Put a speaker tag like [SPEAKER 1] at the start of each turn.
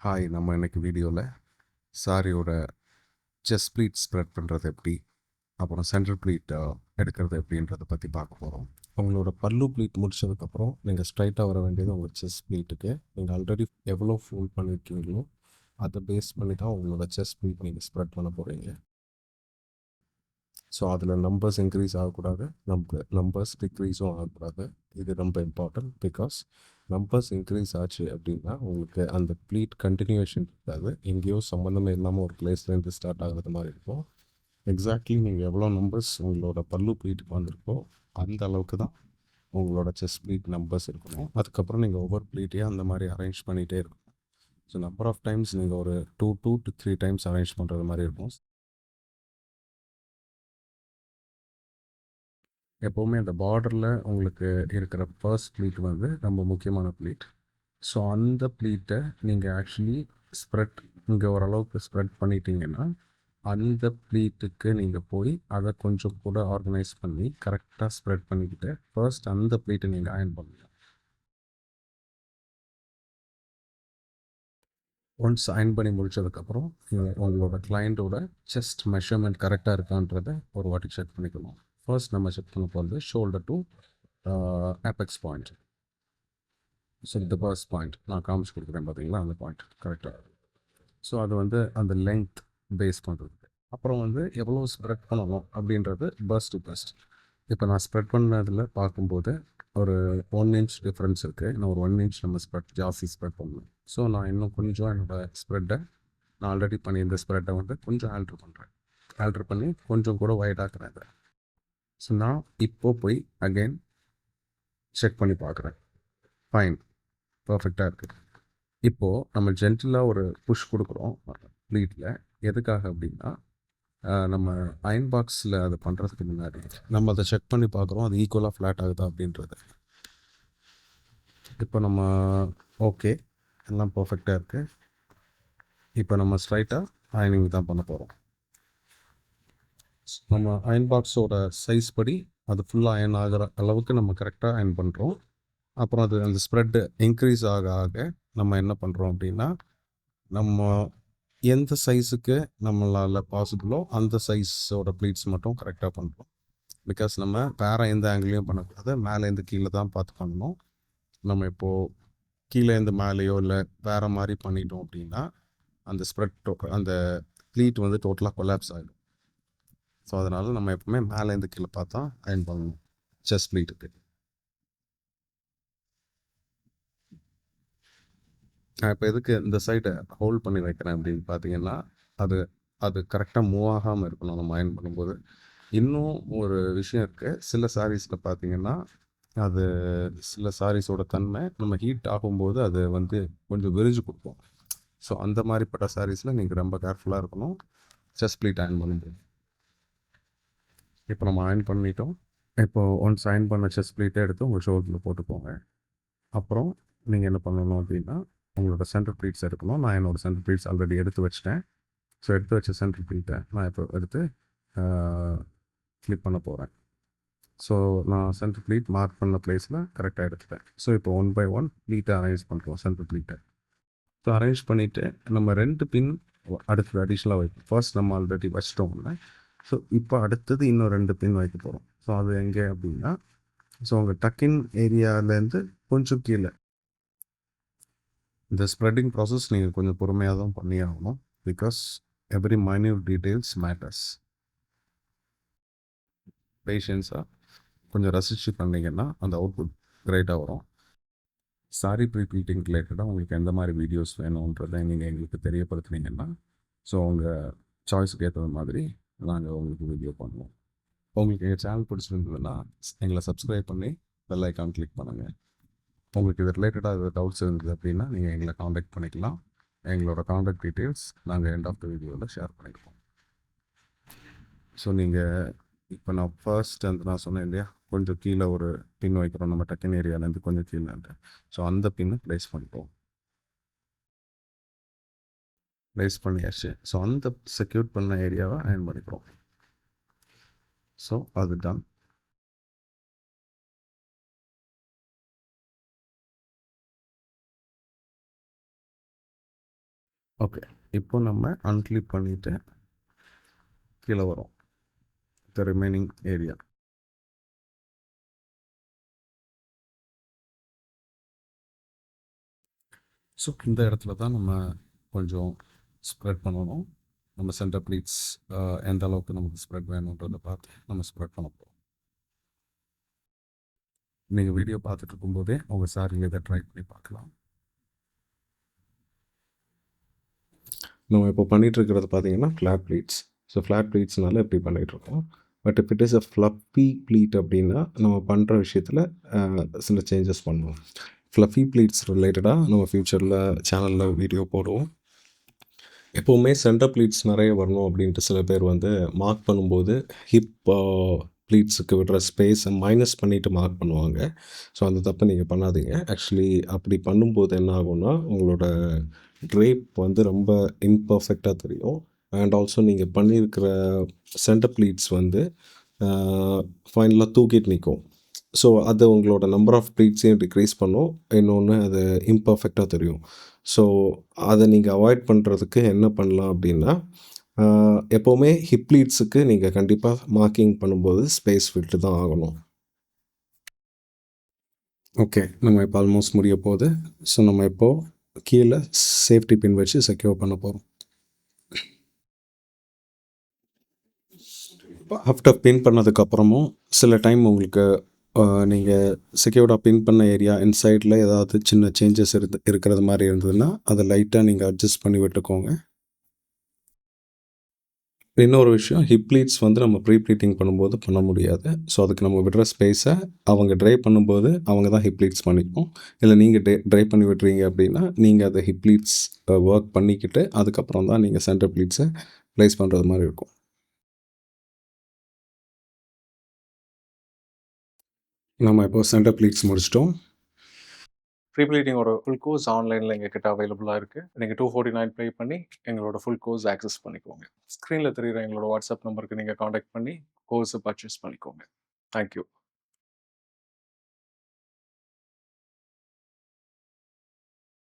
[SPEAKER 1] Hi, நம்ம இன்னைக்கு வீடியோவில் சாரியோட செஸ்ட் ப்ளீட் ஸ்ப்ரெட் பண்ணுறது எப்படி, அப்புறம் சென்டர் ப்ளீட் எடுக்கிறது எப்படின்றத பற்றி பார்க்க போகிறோம். உங்களோட பல்லு ப்ளீட் முடிச்சதுக்கப்புறம் நீங்கள் ஸ்ட்ரைட்டாக வர வேண்டியது உங்கள் செஸ்ட் ப்ளீட்டுக்கு. நீங்கள் ஆல்ரெடி எவ்வளோ ஃபோல்ட் பண்ணியிருக்கீங்களோ அதை பேஸ் பண்ணி தான் உங்களோட செஸ்ட் ப்ளீட் நீங்கள் ஸ்ப்ரெட் பண்ண போகிறீங்க. ஸோ அதில் நம்பர்ஸ் இன்க்ரீஸ் ஆகக்கூடாது, நம்பர்ஸ் டிக்ரீஸும் ஆகக்கூடாது. இது ரொம்ப இம்பார்ட்டன்ட். பிகாஸ் நம்பர்ஸ் இன்க்ரீஸ் ஆச்சு அப்படின்னா உங்களுக்கு அந்த ப்ளீட் கண்டினியூஷன் இருக்காது, எங்கேயோ சம்மந்தமே இல்லாமல் ஒரு பிளேஸ்லேருந்து ஸ்டார்ட் ஆகிறது மாதிரி இருக்கும். எக்ஸாக்ட்லி நீங்கள் எவ்வளோ நம்பர்ஸ் உங்களோட பல்லு ப்ளீட்டுக்கு வந்திருக்கோ அந்த அளவுக்கு தான் உங்களோட செஸ்ட் ப்ளீட் நம்பர்ஸ் இருக்கணும். அதுக்கப்புறம் நீங்கள் ஒவ்வொரு ப்ளீட்டையும் அந்த மாதிரி அரேஞ்ச் பண்ணிகிட்டே இருக்கணும். ஸோ நம்பர் ஆஃப் டைம்ஸ் நீங்கள் ஒரு 2 to 3 டைம்ஸ் அரேஞ்ச் பண்ணுறது மாதிரி இருக்கும். எப்போவுமே அந்த பார்டரில் உங்களுக்கு இருக்கிற ஃபர்ஸ்ட் ப்ளீட் வந்து ரொம்ப முக்கியமான ப்ளீட். ஸோ அந்த ப்ளீட்டை நீங்கள் ஆக்சுவலி ஸ்ப்ரெட் இங்கே ஓரளவுக்கு ஸ்ப்ரெட் பண்ணிட்டீங்கன்னா அந்த ப்ளீட்டுக்கு நீங்கள் போய் அதை கொஞ்சம் கூட ஆர்கனைஸ் பண்ணி கரெக்டாக ஸ்ப்ரெட் பண்ணிக்கிட்டு ஃபர்ஸ்ட் அந்த ப்ளீட்டை நீங்கள் அயர்ன் பண்ணுங்கள். ஒன்ஸ் அயர்ன் பண்ணி முடிச்சதுக்கப்புறம் உங்களோட கிளையண்ட்டோட செஸ்ட் மெஷர்மெண்ட் கரெக்டாக இருக்கான்றதை ஒரு வாட்டி செக் பண்ணிக்கணும். ஃபர்ஸ்ட் நம்ம செக் பண்ண போகிறது shoulder to Apex point. So இந்த பர்ஸ்ட் பாயிண்ட் நான் காமிச்சு கொடுக்குறேன் பார்த்தீங்களா, அந்த பாயிண்ட் கரெக்டாக. ஸோ அது வந்து அந்த லென்த் பேஸ் பண்ணுறது. அப்புறம் வந்து எவ்வளோ ஸ்ப்ரெட் பண்ணணும் அப்படின்றது பர்ஸ்ட் டு பர்ஸ்ட். இப்போ நான் ஸ்ப்ரெட் பண்ணதில் பார்க்கும்போது ஒரு 1 inch டிஃப்ரென்ஸ் இருக்குது. நான் ஒரு 1 inch நம்ம ஜாஸ்தி ஸ்ப்ரெட் பண்ணணும். ஸோ நான் இன்னும் கொஞ்சம் என்னோடய ஸ்ப்ரெட்டை நான் ஆல்ரெடி பண்ணியிருந்த ஸ்ப்ரெட்டை வந்து கொஞ்சம் ஆல்ட்ரு பண்ணி கொஞ்சம் கூட ஒயிட்டாக்குறேன் இதை. ஸோ நான் இப்போ போய் அகெயின் செக் பண்ணி பார்க்குறேன். ஃபைன், பர்ஃபெக்டாக இருக்குது. இப்போது நம்ம ஜென்டிலாக ஒரு புஷ் கொடுக்குறோம் ப்ளீட்டில். எதுக்காக அப்படின்னா நம்ம அயன் பாக்ஸில் அதை பண்ணுறதுக்கு முன்னாடி நம்ம அதை செக் பண்ணி பார்க்குறோம் அது ஈக்குவலாக ஃப்ளாட் ஆகுதா அப்படின்றது. இப்போ நம்ம ஓகே, எல்லாம் பர்ஃபெக்டாக இருக்குது. இப்போ நம்ம ஸ்ட்ரைட்டாக அயனிங் தான் பண்ண போகிறோம். நம்ம அயன் பாக்ஸோட சைஸ் படி அது ஃபுல்லாக அயன் ஆகிற அளவுக்கு நம்ம கரெக்டாக அயன் பண்ணுறோம். அப்புறம் அது அந்த ஸ்ப்ரெட்டு இன்க்ரீஸ் ஆக ஆக நம்ம என்ன பண்ணுறோம் அப்படின்னா நம்ம எந்த சைஸுக்கு நம்மளால் பாசிபிளோ அந்த சைஸோட ப்ளீட்ஸ் மட்டும் கரெக்டாக பண்ணுறோம். பிகாஸ் நம்ம வேறு எந்த ஆங்கிலையும் பண்ணக்கூடாது, மேலேருந்து கீழே தான் பார்த்து பண்ணணும். நம்ம இப்போது கீழேருந்து மேலேயோ இல்லை வேறு மாதிரி பண்ணிட்டோம் அப்படின்னா அந்த அந்த ப்ளீட் வந்து டோட்டலாக கொலாப்ஸ் ஆகிடும். ஸோ அதனால் நம்ம எப்பவுமே மேலேருந்து கீழே பார்த்தா அயன் பண்ணணும் செஸ்ட் ப்ளீட்டுக்கு. நான் இப்போ எதுக்கு இந்த சைடை ஹோல்ட் பண்ணி வைக்கிறேன் அப்படின்னு பார்த்தீங்கன்னா அது அது கரெக்டாக மூவ் ஆகாமல் இருக்கணும் நம்ம அயன் பண்ணும்போது. இன்னும் ஒரு விஷயம் இருக்குது, சில சாரீஸில் பார்த்தீங்கன்னா அது சில சாரீஸோட தன்மை நம்ம ஹீட் ஆகும்போது அது வந்து கொஞ்சம் விரிஞ்சு கொடுப்போம். ஸோ அந்த மாதிரிப்பட்ட சாரீஸில் நீங்கள் ரொம்ப கேர்ஃபுல்லாக இருக்கணும் செஸ்ட் ப்ளீட் அயன் பண்ணும்போது. இப்போ நம்ம அயன் பண்ணிட்டோம். இப்போது ஒன்ஸ் அயன் பண்ண செஸ்ட் ப்ளீட்டை எடுத்து உங்கள் ஷோல்டரில் போட்டுக்கோங்க. அப்புறம் நீங்கள் என்ன பண்ணணும் அப்படின்னா உங்களோட சென்டர் ப்ளீட்ஸ் எடுக்கணும். நான் என்னோடய சென்டர் ப்ளீட்ஸ் ஆல்ரெடி எடுத்து வச்சிட்டேன். ஸோ எடுத்து வச்ச சென்டர் ப்ளீட்டை நான் இப்போ எடுத்து கிளிப் பண்ண போகிறேன். ஸோ நான் சென்டர் ப்ளீட் மார்க் பண்ண பிளேஸில் கரெக்டாக எடுத்துட்டேன். ஸோ இப்போ 1 by 1 ப்ளீட்டை அரேஞ்ச் பண்ணுறோம் சென்டர் ப்ளீட்டை. ஸோ அரேஞ்ச் பண்ணிவிட்டு நம்ம 2 பின் அடுத்து அடிஷ்னலாக வைப்போம். ஃபர்ஸ்ட் நம்ம ஆல்ரெடி வச்சிட்டோம்ல. ஸோ இப்போ அடுத்தது இன்னும் 2 பின் வைக்க போகிறோம். ஸோ அது எங்கே அப்படின்னா ஸோ உங்கள் டக்கின் ஏரியாவிலேருந்து கொஞ்சம் கீழே. இந்த ஸ்ப்ரெட்டிங் ப்ராசஸ் நீங்கள் கொஞ்சம் பொறுமையாக தான் பண்ணி ஆகணும். Because every minute details matters. பேஷன்ஸாக கொஞ்சம் ரசித்து பண்ணிங்கன்னா அந்த அவுட்புட் கிரேட்டாக வரும். சாரி ப்ளீட்டிங் ரிலேட்டடாக உங்களுக்கு எந்த மாதிரி வீடியோஸ் வேணுன்றதை நீங்கள் எங்களுக்கு தெரியப்படுத்துனீங்கன்னா ஸோ உங்கள் சாய்ஸுக்கு ஏற்றது மாதிரி நாங்கள் உங்களுக்கு வீடியோ பண்ணுவோம். உங்களுக்கு எங்கள் சேனல் பிடிச்சிருந்ததுன்னா எங்களை சப்ஸ்கிரைப் பண்ணி பெல் ஐக்கான் கிளிக் பண்ணுங்கள். உங்களுக்கு இது ரிலேட்டடாக ஏதாவது டவுட்ஸ் இருந்தது அப்படின்னா நீங்கள் எங்களை காண்டாக்ட் பண்ணிக்கலாம். எங்களோட காண்டாக்ட் டீட்டெயில்ஸ் நாங்கள் எண்ட் ஆஃப் த வீடியோவில் ஷேர் பண்ணிக்குவோம். ஸோ நீங்கள் இப்போ நான் ஃபர்ஸ்ட் நான் சொன்னேன் இல்லையா, கொஞ்சம் கீழே ஒரு பின் வைக்கிறோம் நம்ம டக்கின் ஏரியாவிலேருந்து கொஞ்சம் கீழேன்ட்டு. ஸோ அந்த பின்னை ப்ளேஸ் பண்ணிப்போம். ப்ளேஸ் பண்ணியாச்சு. ஸோ அந்த செக்யூர் பண்ண ஏரியாவை அயன் பண்ணிக்கிறோம். ஸோ அது டன். ஓகே, இப்போ நம்ம அன்கிளிப் பண்ணிவிட்டு கீழே வரும் த ரிமைனிங் ஏரியா. ஸோ இந்த இடத்துல தான் நம்ம கொஞ்சம் ஸ்ப்ரெட் பண்ணணும். நம்ம சென்டர் ப்ளீட்ஸ் எந்த அளவுக்கு நமக்கு ஸ்ப்ரெட் வேணுன்றதை பார்த்து நம்ம ஸ்ப்ரெட் பண்ண போகிறோம். நீங்கள் வீடியோ பார்த்துட்டு இருக்கும்போதே உங்கள் சாரியில் இதை ட்ரை பண்ணி பார்க்கலாம். நம்ம இப்போ பண்ணிகிட்ருக்கிறது பார்த்தீங்கன்னா ஃப்ளாட் ப்ளீட்ஸ். ஸோ ஃப்ளாட் ப்ளீட்ஸ்னால இப்படி பண்ணிகிட்ருக்கோம். But if it is a fluffy pleat அப்படின்னா நம்ம பண்ணுற விஷயத்தில் சில சேஞ்சஸ் பண்ணுவோம். ஃப்ளஃபி ப்ளீட்ஸ் ரிலேட்டடாக நம்ம ஃப்யூச்சரில் சேனலில் வீடியோ போடுவோம். எப்போவுமே சென்டர் ப்ளீட்ஸ் நிறைய வரணும் அப்படின்ட்டு சில பேர் வந்து மார்க் பண்ணும்போது ஹிப் ப்ளீட்ஸுக்கு விடுற ஸ்பேஸை மைனஸ் பண்ணிவிட்டு மார்க் பண்ணுவாங்க. ஸோ அந்த தப்பை நீங்கள் பண்ணாதீங்க. ஆக்சுவலி அப்படி பண்ணும்போது என்ன ஆகும்னா உங்களோட ட்ரேப் வந்து ரொம்ப இம்பர்ஃபெக்டாக தெரியும். அண்ட் ஆல்சோ நீங்கள் பண்ணியிருக்கிற சென்டர் ப்ளீட்ஸ் வந்து ஃபைனலாக தூக்கிட்டு நிற்கும். ஸோ அது உங்களோட நம்பர் ஆஃப் ப்ளீட்ஸையும் டிக்ரீஸ் பண்ணும். இன்னொன்று அது இம்பர்ஃபெக்டாக தெரியும். ஸோ அதை நீங்கள் அவாய்ட் பண்ணுறதுக்கு என்ன பண்ணலாம் அப்படின்னா, எப்போவுமே ஹிப் ப்ளீட்ஸுக்கு நீங்கள் கண்டிப்பாக மார்க்கிங் பண்ணும்போது ஸ்பேஸ் விட்டு தான் ஆகணும். ஓகே, நம்ம இப்போ ஆல்மோஸ்ட் முடிய போகுது. ஸோ நம்ம இப்போது கீழே சேஃப்டி பின் வச்சு செக்யூர் பண்ண போகிறோம். ஆஃப்டர் பின் பண்ணதுக்கப்புறமும் சில டைம் உங்களுக்கு நீங்கள் செக்யூர்டாக பின் பண்ண ஏரியா இன்சைடில் ஏதாவது சின்ன சேஞ்சஸ் இருக்கிறது மாதிரி இருந்ததுன்னா அதை லைட்டாக நீங்கள் அட்ஜஸ்ட் பண்ணி விட்டுக்கோங்க. இன்னொரு விஷயம், ஹிப் ப்ளீட்ஸ் வந்து நம்ம ப்ரீ ப்ளீட்டிங் பண்ணும்போது பண்ண முடியாது. ஸோ அதுக்கு நம்ம விடுற ஸ்பேஸை அவங்க ட்ரை பண்ணும்போது அவங்க தான் ஹிப் ப்ளீட்ஸ் பண்ணிப்போம். இல்லை நீங்கள் ட்ரை பண்ணி விட்றீங்க அப்படின்னா நீங்கள் அதை ஹிப் ப்ளீட்ஸ் ஒர்க் பண்ணிக்கிட்டு அதுக்கப்புறம் தான் நீங்கள் சென்டர் ப்ளீட்ஸை ப்ளேஸ் பண்ணுறது மாதிரி இருக்கும். நம்ம இப்போ சென்டர் ப்ளீட்ஸ் முடிச்சிட்டோம். ப்ரீ ப்ளீட்டிங்கோட ஃபுல் கோர்ஸ் ஆன்லைனில் எங்ககிட்ட அவைலபிளாக இருக்குது. நீங்கள் $249 பே பண்ணி எங்களோட ஃபுல் கோர்ஸ் ஆக்சஸ் பண்ணிக்கோங்க. ஸ்க்ரீனில் தெரிகிற எங்களோட வாட்ஸ்அப் நம்பருக்கு நீங்கள் காண்டாக்ட் பண்ணி கோர்ஸை பர்ச்சேஸ் பண்ணிக்கோங்க. தேங்க்யூ.